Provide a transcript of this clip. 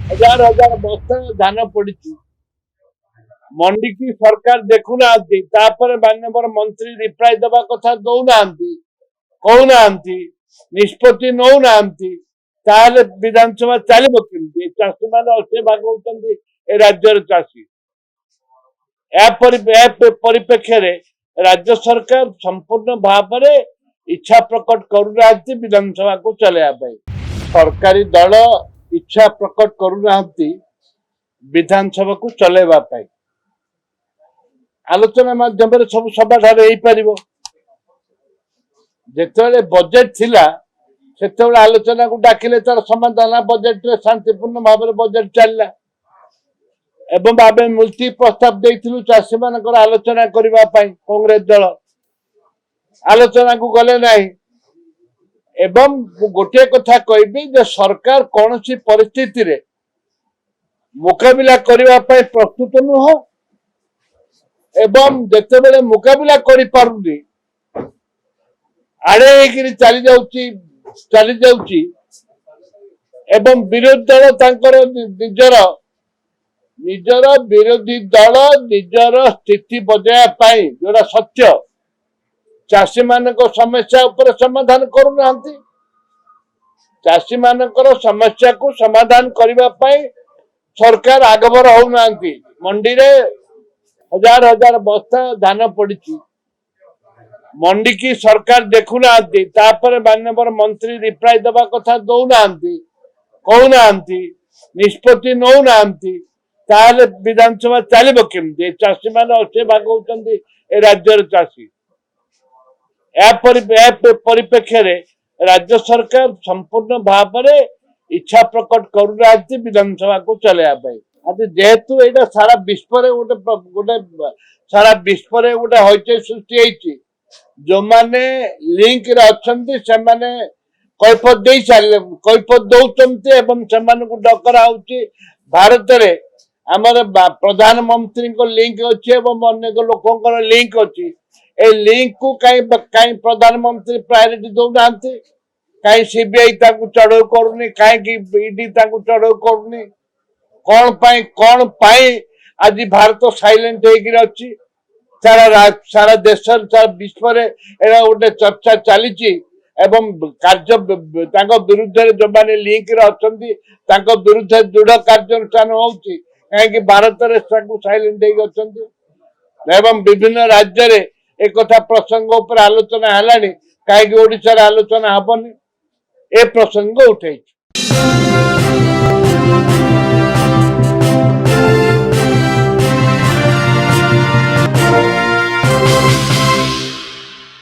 हजार हजार बस्ता धान पड़ी मंडी की सरकार देखुना माननीय मंत्री रिप्लाई दबा कथा दौना कहूना निष्पत्ति नौना विधानसभा चलो कमी चाषी मैंने 80 भाग होती राज्यर चाषी परिप्रेक्षी राज्य सरकार संपूर्ण भाव में इच्छा प्रकट करूना विधानसभा को चलैया सरकारी दल इच्छा प्रकट करूना विधानसभा को चलैया आलोचना माध्यम सब समाधान हो पार जिते बजेट थिला सेते आलोचना को डाकिले तार समाधान बजेट रे शांतिपूर्ण भाव में बजेट चलला एवं आम मुल्ति प्रस्ताव देइथिलु चाषी मानकर आलोचना करबा पई कांग्रेस दल आलोचना को गले नहीं एवं गोटे कथा कहबी जे सरकार कौन सी परिस्थिति रे मुकाबिला करबा पई प्रस्तुत नुह एवं जेते बेले मुकाबिला करि पारुनी आड़े हेकिरी चली जाउची एवं विरोधी दल तांकर निजर विरोधी दल निजर स्थिति बजाय पाई जोरा सत्य चाषी मानक समस्या उपर समाधान करूना चाषी मानकर समस्या को समाधान करबा पाई सरकार आगभर होना मंडी रे हजार हजार बस्ता धान पड़ी मंडी की सरकार देखुना माननीय मंत्री रिप्लाई दबा कथा दौना कहूना निष्पत्ति नौना विधानसभा चलो कमी चाषी मैंने 80 भाग होती राज्यर चाषी परिप्रेक्षी राज्य सरकार संपूर्ण भाव में इच्छा प्रकट करूना विधानसभा को चलैया आज जेहेतु यहाँ सारा विश्व गोटे सारा विश्व गोटे हईचई सृष्टि होती जो माने लिंक रे अछंती से माने कैफत दे सारे कैफत दौरान एवं से डकरा होची भारत रे आमर प्रधानमंत्री को लिंक अच्छी एवं अनेक लोक लिंक अच्छी ए लिंक को कहीं प्रधानमंत्री प्रायोरिटी दौना कहीं सीबीआई चढ़ऊ करूनी कहीं ईडी चढ़ऊ करूनी कौन पाई आज भारत साइलेंट होगी सारा देश सारा विश्व गोटे चर्चा चली एवं कार्य विरुद्ध जो मैंने लिंक रे अच्छा विरुद्ध दृढ़ कार्यानुष्ठान होची कहीं भारत में साइलेंट एवं विभिन्न राज्य रे एक प्रसंग उपर आलोचना है कहीं ओडिशा आलोचना हेनी ए प्रसंग उठे।